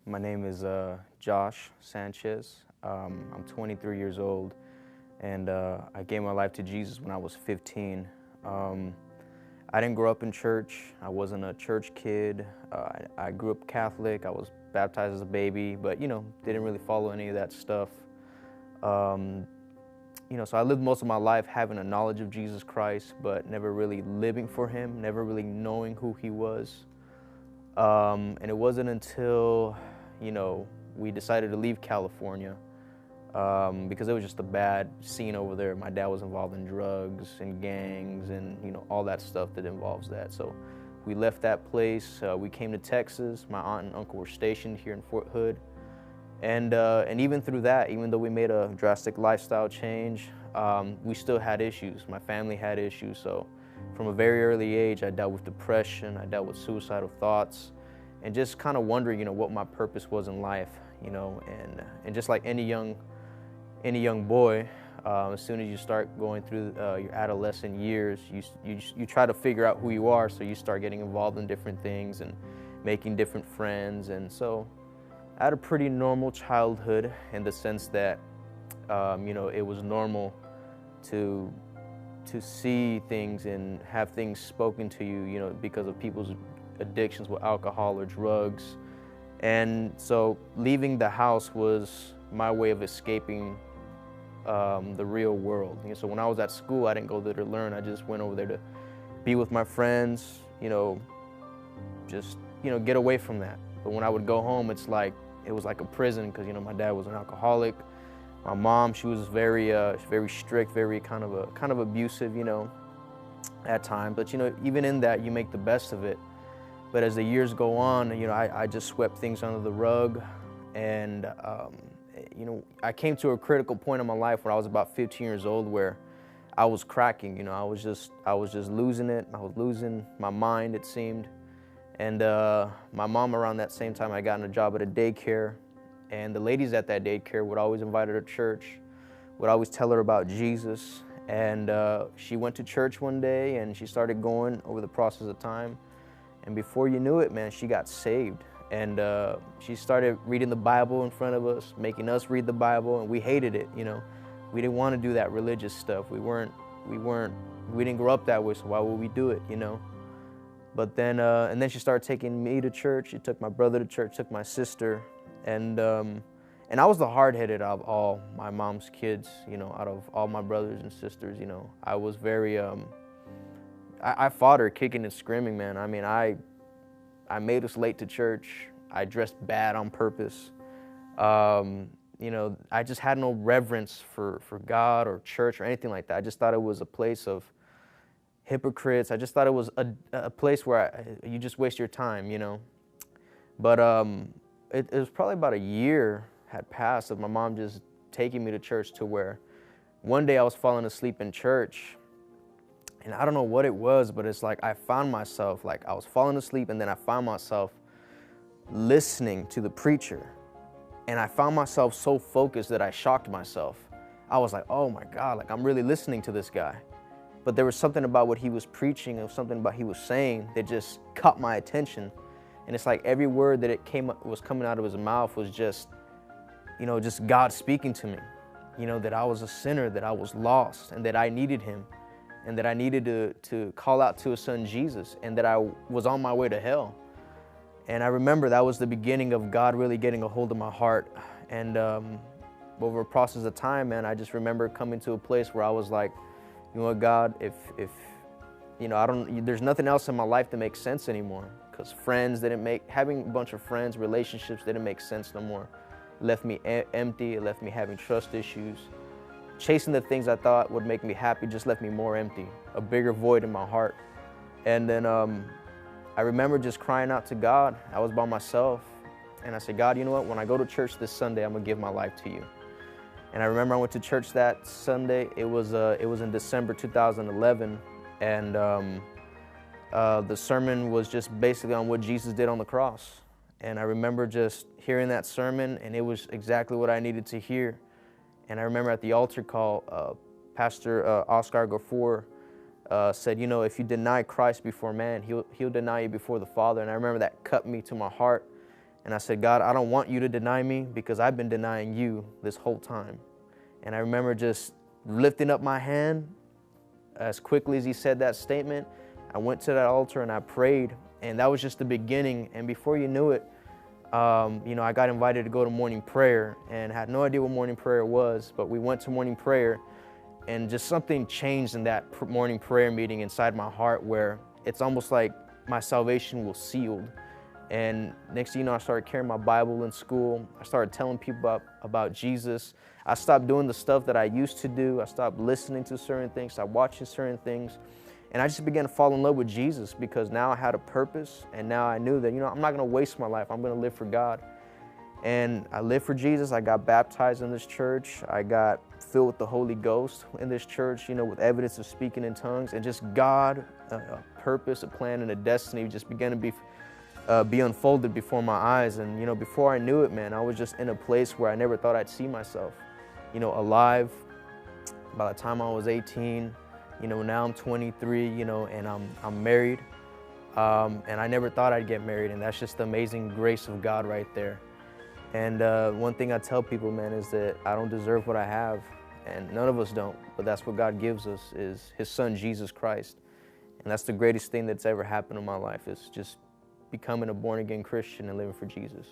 My name is Josh Sanchez. I'm 23 years old, and I gave my life to Jesus when I was 15. I didn't grow up in church. I wasn't a church kid. I grew up Catholic. I was baptized as a baby, but didn't really follow any of that stuff. So I lived most of my life having a knowledge of Jesus Christ, but never really living for Him, never really knowing who He was. And it wasn't until, we decided to leave California because it was just a bad scene over there. My dad was involved in drugs and gangs and, all that stuff that involves that. So we left that place. We came to Texas. My aunt and uncle were stationed here in Fort Hood. And even through that, even though we made a drastic lifestyle change, we still had issues. My family had issues. So from a very early age, I dealt with depression, I dealt with suicidal thoughts, and just kind of wondering, what my purpose was in life, and just like any young boy, as soon as you start going through your adolescent years, you try to figure out who you are, so you start getting involved in different things and making different friends. And so I had a pretty normal childhood in the sense that, it was normal to see things and have things spoken to you, because of people's addictions with alcohol or drugs. And so leaving the house was my way of escaping the real world. So when I was at school, I didn't go there to learn. I just went over there to be with my friends, just, get away from that. But when I would go home, it was like a prison because, my dad was an alcoholic. My mom, she was very strict, very kind of abusive, at times. But, even in that, you make the best of it. But as the years go on, I just swept things under the rug. And, I came to a critical point in my life where I was about 15 years old where I was cracking, I was just losing it. I was losing my mind, it seemed. And my mom, around that same time, I got a job at a daycare. And the ladies at that daycare would always invite her to church, would always tell her about Jesus. And she went to church one day and she started going over the process of time. And before you knew it, man, she got saved. And she started reading the Bible in front of us, making us read the Bible, and we hated it, We didn't want to do that religious stuff. We didn't grow up that way, so why would we do it, But then, and then she started taking me to church. She took my brother to church, took my sister. And I was the hard-headed of all my mom's kids, out of all my brothers and sisters, I was very, I fought her kicking and screaming, man. I mean, I made us late to church. I dressed bad on purpose. I just had no reverence for God or church or anything like that. I just thought it was a place of hypocrites. I just thought it was a place where you just waste your time, But it was probably about a year had passed of my mom just taking me to church to where one day I was falling asleep in church. And I don't know what it was, but it's like I found myself, I was falling asleep, and then I found myself listening to the preacher. And I found myself so focused that I shocked myself. I was like, oh my God, I'm really listening to this guy. But there was something about what he was preaching, or something about what he was saying that just caught my attention. And it's like every word that was coming out of his mouth was just, just God speaking to me. That I was a sinner, that I was lost, and that I needed Him. And that I needed to call out to His Son Jesus, and that I was on my way to hell. And I remember that was the beginning of God really getting a hold of my heart. And over a process of time, man, I just remember coming to a place where I was like, God, if there's nothing else in my life that makes sense anymore, because having a bunch of friends, relationships didn't make sense no more. It left me empty. It left me having trust issues. Chasing the things I thought would make me happy just left me more empty, a bigger void in my heart. And then I remember just crying out to God. I was by myself, and I said, God, you know what? When I go to church this Sunday, I'm gonna give my life to you. And I remember I went to church that Sunday. It was in December 2011, and the sermon was just basically on what Jesus did on the cross. And I remember just hearing that sermon, and it was exactly what I needed to hear. And I remember at the altar call, Pastor Oscar Gafour said, if you deny Christ before man, he'll deny you before the Father. And I remember that cut me to my heart. And I said, God, I don't want you to deny me because I've been denying you this whole time. And I remember just lifting up my hand as quickly as he said that statement. I went to that altar and I prayed, and that was just the beginning. And before you knew it, I got invited to go to morning prayer and had no idea what morning prayer was, but we went to morning prayer, and just something changed in that morning prayer meeting inside my heart where it's almost like my salvation was sealed. And next thing you know, I started carrying my Bible in school. I started telling people about Jesus. I stopped doing the stuff that I used to do. I stopped listening to certain things, stopped watching certain things. And I just began to fall in love with Jesus because now I had a purpose, and now I knew that, I'm not gonna waste my life. I'm gonna live for God. And I lived for Jesus. I got baptized in this church. I got filled with the Holy Ghost in this church, with evidence of speaking in tongues. And just God, a purpose, a plan, and a destiny just began to be unfolded before my eyes. And before I knew it, man, I was just in a place where I never thought I'd see myself, alive. By the time I was 18, now I'm 23, and I'm married. And I never thought I'd get married, and that's just the amazing grace of God right there. And one thing I tell people, man, is that I don't deserve what I have, and none of us don't, but that's what God gives us, is his son, Jesus Christ. And that's the greatest thing that's ever happened in my life, is just becoming a born-again Christian and living for Jesus.